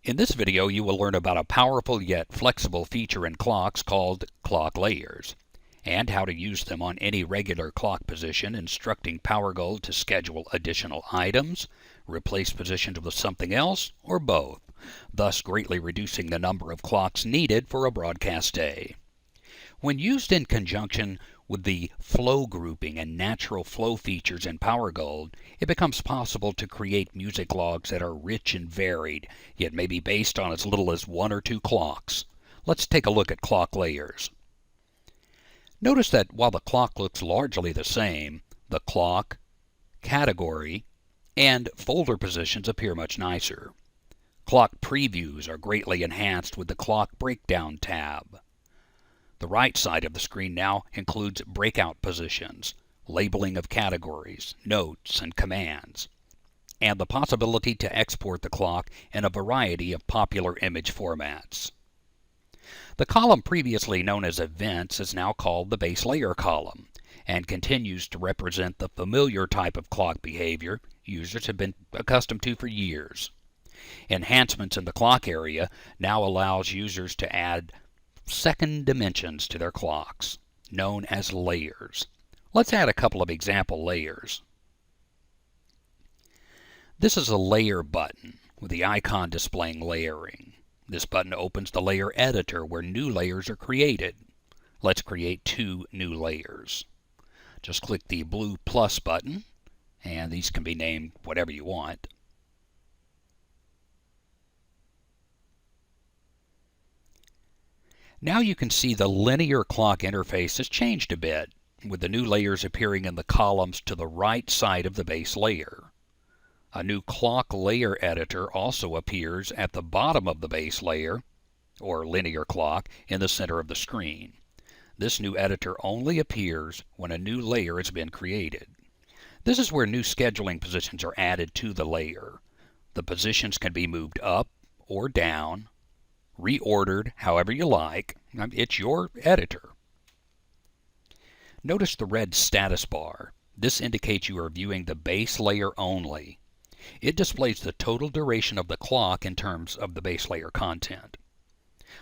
In this video, you will learn about a powerful yet flexible feature in clocks called clock layers, and how to use them on any regular clock position, instructing Powergold to schedule additional items, replace positions with something else, or both, thus greatly reducing the number of clocks needed for a broadcast day. When used in conjunction with the flow grouping and natural flow features in Powergold, it becomes possible to create music logs that are rich and varied, yet may be based on as little as one or two clocks. Let's take a look at clock layers. Notice that while the clock looks largely the same, the clock, category, and folder positions appear much nicer. Clock previews are greatly enhanced with the Clock Breakdown tab. The right side of the screen now includes breakout positions, labeling of categories, notes, and commands, and the possibility to export the clock in a variety of popular image formats. The column previously known as Events is now called the Base Layer column and continues to represent the familiar type of clock behavior users have been accustomed to for years. Enhancements in the clock area now allows users to add second dimensions to their clocks, known as layers. Let's add a couple of example layers. This is a layer button with the icon displaying layering. This button opens the layer editor where new layers are created. Let's create two new layers. Just click the blue plus button, and these can be named whatever you want. Now you can see the linear clock interface has changed a bit, with the new layers appearing in the columns to the right side of the base layer. A new clock layer editor also appears at the bottom of the base layer, or linear clock, in the center of the screen. This new editor only appears when a new layer has been created. This is where new scheduling positions are added to the layer. The positions can be moved up or down, reordered however you like. It's your editor. Notice the red status bar. This indicates you are viewing the base layer only. It displays the total duration of the clock in terms of the base layer content.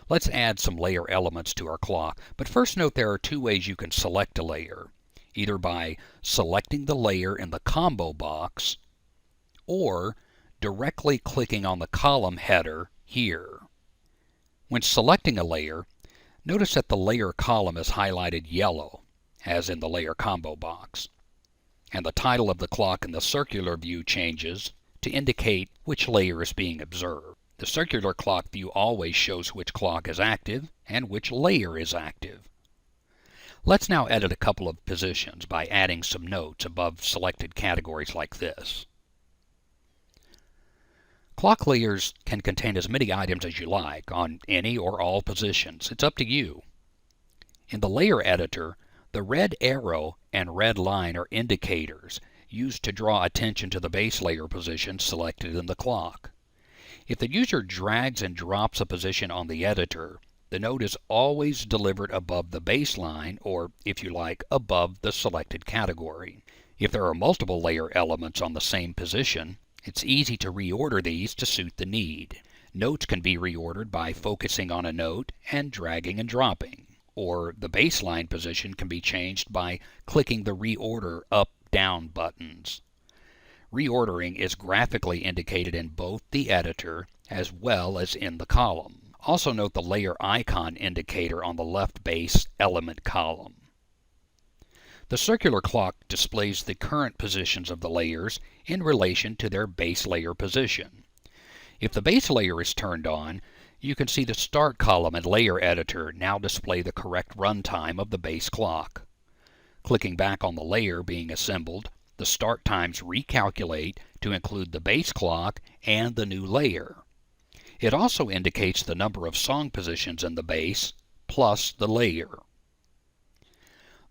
Let's add some layer elements to our clock, but first note there are two ways you can select a layer, either by selecting the layer in the combo box or directly clicking on the column header here. When selecting a layer, notice that the layer column is highlighted yellow, as in the layer combo box, and the title of the clock in the circular view changes to indicate which layer is being observed. The circular clock view always shows which clock is active and which layer is active. Let's now edit a couple of positions by adding some notes above selected categories like this. Clock layers can contain as many items as you like on any or all positions. It's up to you. In the layer editor, the red arrow and red line are indicators used to draw attention to the base layer position selected in the clock. If the user drags and drops a position on the editor, the note is always delivered above the baseline, or, if you like, above the selected category. If there are multiple layer elements on the same position, it's easy to reorder these to suit the need. Notes can be reordered by focusing on a note and dragging and dropping, or the baseline position can be changed by clicking the Reorder Up-Down buttons. Reordering is graphically indicated in both the editor as well as in the column. Also note the layer icon indicator on the left base element column. The circular clock displays the current positions of the layers in relation to their base layer position. If the base layer is turned on, you can see the start column and layer editor now display the correct runtime of the base clock. Clicking back on the layer being assembled, the start times recalculate to include the base clock and the new layer. It also indicates the number of song positions in the base plus the layer.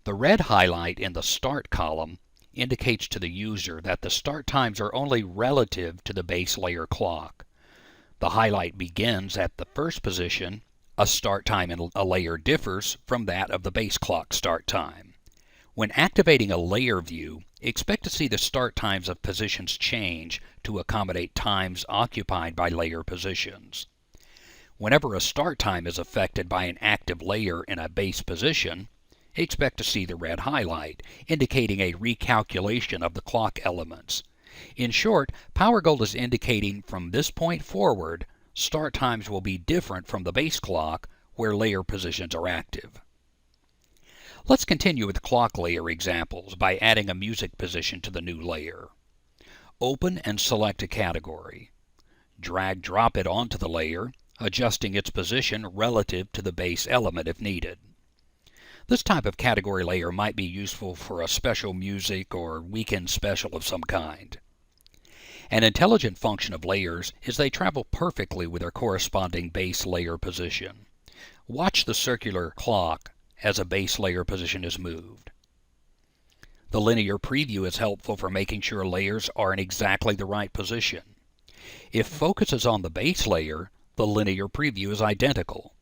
The red highlight in the start column indicates to the user that the start times are only relative to the base layer clock. The highlight begins at the first position. A start time in a layer differs from that of the base clock start time. When activating a layer view, expect to see the start times of positions change to accommodate times occupied by layer positions. Whenever a start time is affected by an active layer in a base position, expect to see the red highlight, indicating a recalculation of the clock elements. In short, Powergold is indicating from this point forward, start times will be different from the base clock where layer positions are active. Let's continue with clock layer examples by adding a music position to the new layer. Open and select a category. Drag-drop it onto the layer, adjusting its position relative to the base element if needed. This type of category layer might be useful for a special music or weekend special of some kind. An intelligent function of layers is they travel perfectly with their corresponding base layer position. Watch the circular clock as a base layer position is moved. The linear preview is helpful for making sure layers are in exactly the right position. If focus is on the base layer, the linear preview is identical.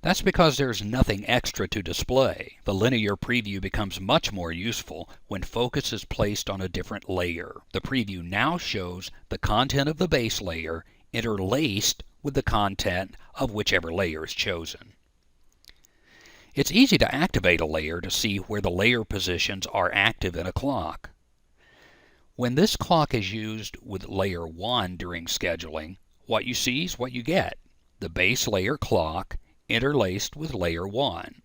That's because there's nothing extra to display. The linear preview becomes much more useful when focus is placed on a different layer. The preview now shows the content of the base layer interlaced with the content of whichever layer is chosen. It's easy to activate a layer to see where the layer positions are active in a clock. When this clock is used with layer 1 during scheduling, what you see is what you get. The base layer clock interlaced with layer 1.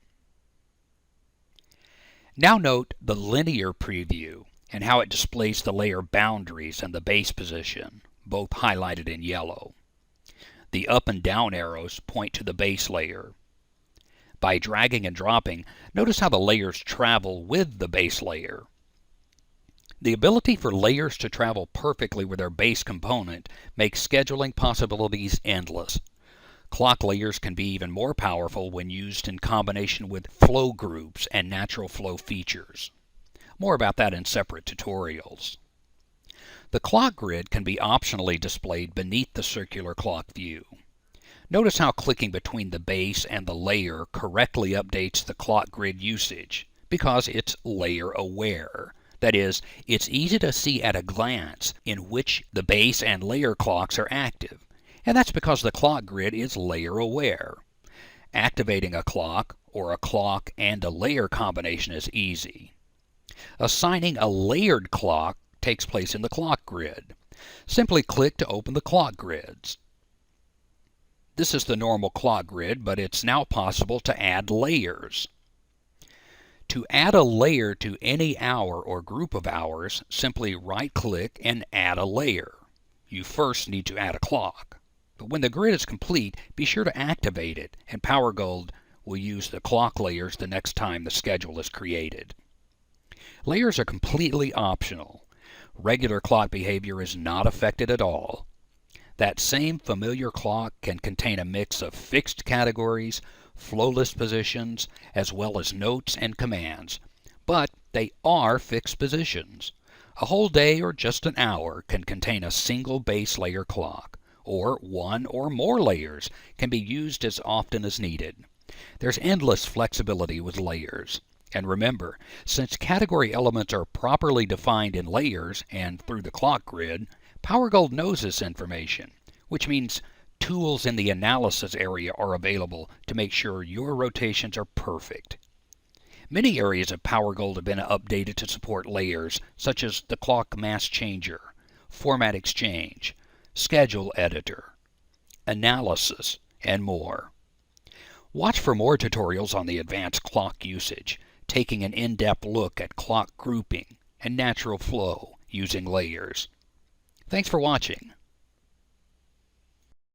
Now note the linear preview and how it displays the layer boundaries and the base position, both highlighted in yellow. The up and down arrows point to the base layer. By dragging and dropping, notice how the layers travel with the base layer. The ability for layers to travel perfectly with their base component makes scheduling possibilities endless. Clock layers can be even more powerful when used in combination with flow groups and natural flow features. More about that in separate tutorials. The clock grid can be optionally displayed beneath the circular clock view. Notice how clicking between the base and the layer correctly updates the clock grid usage, because it's layer aware. That is, it's easy to see at a glance in which the base and layer clocks are active, and that's because the clock grid is layer aware. Activating a clock or a clock and a layer combination is easy. Assigning a layered clock takes place in the clock grid. Simply click to open the clock grids. This is the normal clock grid, but it's now possible to add layers. To add a layer to any hour or group of hours, simply right-click and add a layer. You first need to add a clock. But when the grid is complete, be sure to activate it, and Powergold will use the clock layers the next time the schedule is created. Layers are completely optional. Regular clock behavior is not affected at all. That same familiar clock can contain a mix of fixed categories, flowless positions, as well as notes and commands, but they are fixed positions. A whole day or just an hour can contain a single base layer clock, or one or more layers can be used as often as needed. There's endless flexibility with layers. And remember, since category elements are properly defined in layers and through the clock grid, Powergold knows this information, which means tools in the analysis area are available to make sure your rotations are perfect. Many areas of Powergold have been updated to support layers, such as the clock mass changer, format exchange, schedule editor, analysis, and more. Watch for more tutorials on the advanced clock usage, taking an in-depth look at clock grouping and natural flow using layers. Thanks for watching.